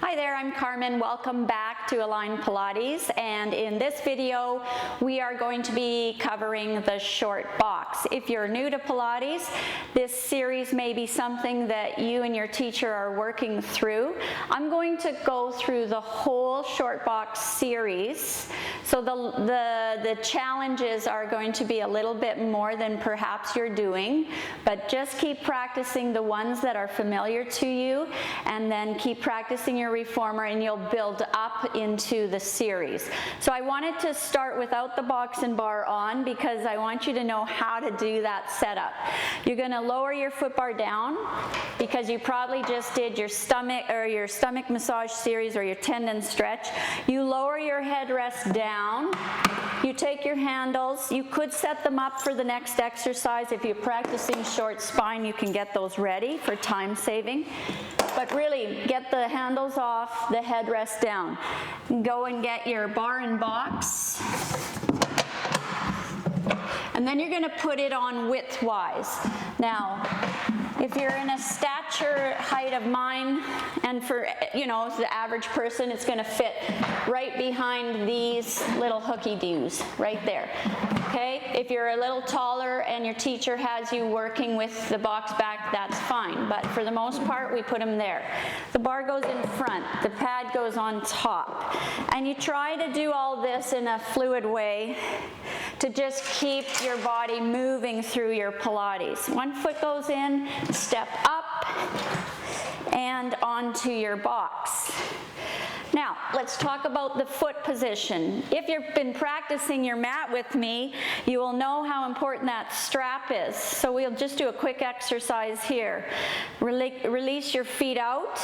Hi there, I'm Carmen. Welcome back to Align Pilates, and in this video we are going to be covering the short box. If you're new to Pilates, this series may be something that you and your teacher are working through. I'm going to go through the whole short box series, so the challenges are going to be a little bit more than perhaps you're doing, but just keep practicing the ones that are familiar to you, and then keep practicing your reformer, and you'll build up into the series. So I wanted to start without the box and bar on because I want you to know how to do that setup. You're going to lower your foot bar down because you probably just did your stomach massage series or your tendon stretch. You lower your headrest down. You take your handles. You could set them up for the next exercise. If you're practicing short spine, you can get those ready for time saving. But really, get the handles off, the headrest down. Go and get your bar and box. And then you're going to put it on width-wise. Now, if you're in a stature height of mine, and for, the average person, it's going to fit right behind these little hooky-doos, right there. Okay? If you're a little taller and your teacher has you working with the box back, that's fine. But for the most part, we put them there. The bar goes in front. The pad goes on top. And you try to do all this in a fluid way to just keep your body moving through your Pilates. One foot goes in, step up, and onto your box. Now, let's talk about the foot position. If you've been practicing your mat with me, you will know how important that strap is. So we'll just do a quick exercise here. Release your feet out,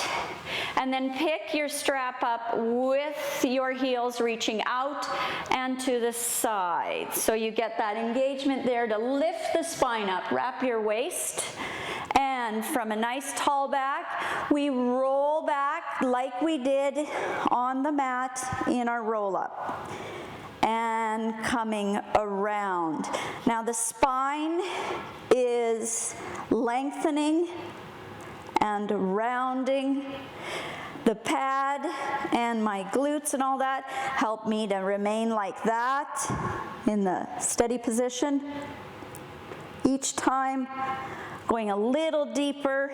and then pick your strap up with your heels reaching out and to the side. So you get that engagement there to lift the spine up. Wrap your waist. And from a nice tall back, we roll back like we did on the mat in our roll-up. And coming around. Now the spine is lengthening and rounding. The pad and my glutes and all that help me to remain like that in the steady position. Each time going a little deeper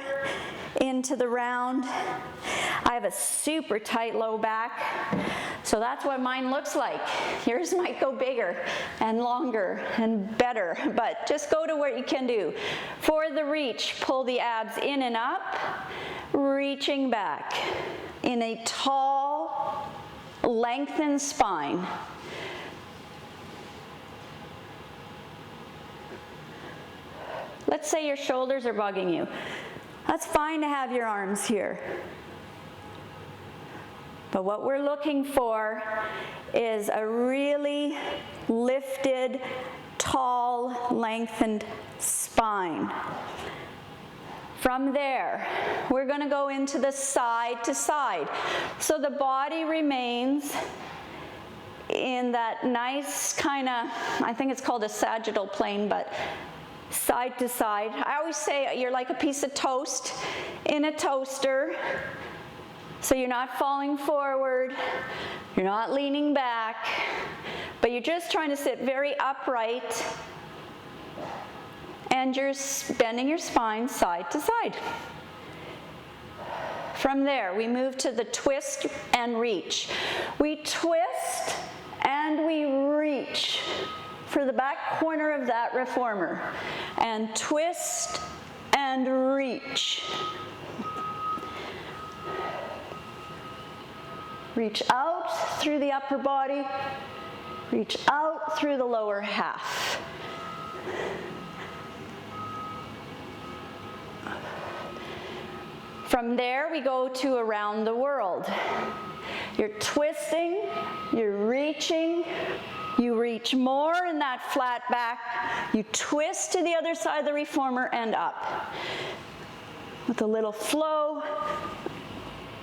into the round. I have a super tight low back, so that's what mine looks like. Yours might go bigger and longer and better, but just go to what you can do. For the reach, pull the abs in and up, reaching back in a tall, lengthened spine. Let's say your shoulders are bugging you. That's fine to have your arms here. But what we're looking for is a really lifted, tall, lengthened spine. From there, we're going to go into the side to side. So the body remains in that nice kind of, I think it's called a sagittal plane, but side to side. I always say you're like a piece of toast in a toaster. So you're not falling forward, you're not leaning back, but you're just trying to sit very upright, and you're bending your spine side to side. From there, we move to the twist and reach. We twist and we reach for the back corner of that reformer, and twist and reach. Reach out through the upper body, reach out through the lower half. From there, we go to around the world. You're twisting, you're reaching, you reach more in that flat back, you twist to the other side of the reformer and up. With a little flow,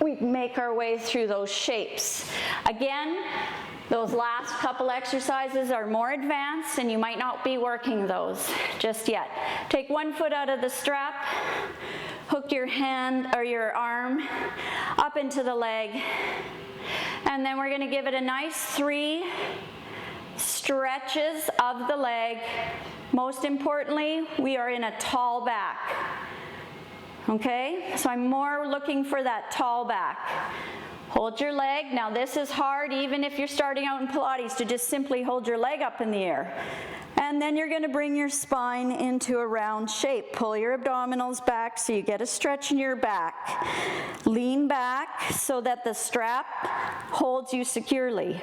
we make our way through those shapes. Again, those last couple exercises are more advanced and you might not be working those just yet. Take one foot out of the strap, hook your hand or your arm up into the leg. And then we're gonna give it a nice 3 stretches of the leg. Most importantly, we are in a tall back. Okay, so I'm more looking for that tall back. Hold your leg. Now this is hard even if you're starting out in Pilates, to just simply hold your leg up in the air. And then you're gonna bring your spine into a round shape. Pull your abdominals back so you get a stretch in your back. Lean back so that the strap holds you securely.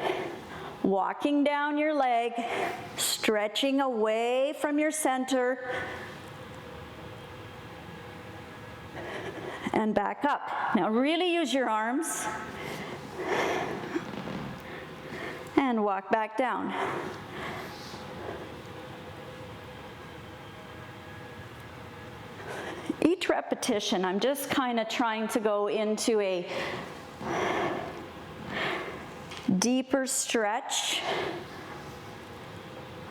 Walking down your leg, stretching away from your center, and back up. Now really use your arms, and walk back down. Each repetition, I'm just kind of trying to go into a deeper stretch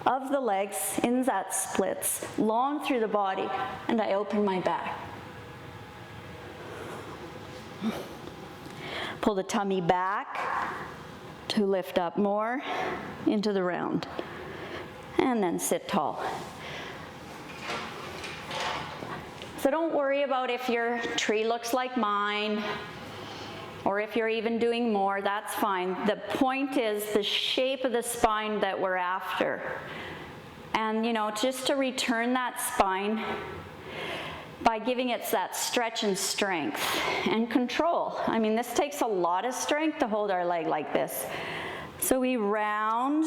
of the legs in that splits, long through the body, and I open my back. Pull the tummy back to lift up more into the round, and then sit tall. So don't worry about if your tree looks like mine, or if you're even doing more, that's fine. The point is the shape of the spine that we're after. And you know, just to return that spine by giving it that stretch and strength and control. I mean, this takes a lot of strength to hold our leg like this. So we round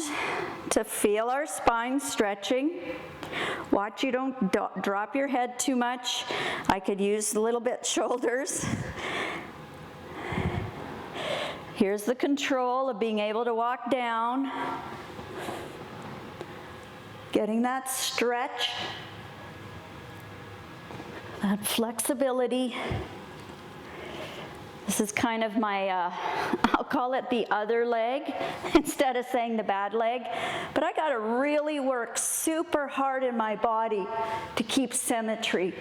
to feel our spine stretching. Watch you don't drop your head too much. I could use a little bit shoulders. Here's the control of being able to walk down. Getting that stretch, that flexibility. This is kind of my, I'll call it the other leg instead of saying the bad leg. But I gotta really work super hard in my body to keep symmetry.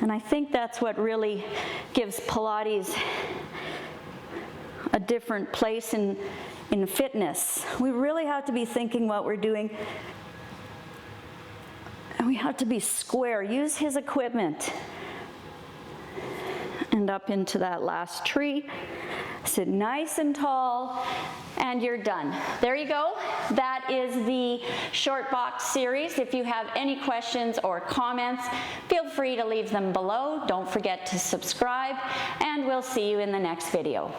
And I think that's what really gives Pilates a different place in fitness. We really have to be thinking what we're doing. And we have to be square. Use his equipment. And up into that last tree. Sit nice and tall, and you're done. There you go. That is the short box series. If you have any questions or comments, feel free to leave them below. Don't forget to subscribe, and we'll see you in the next video.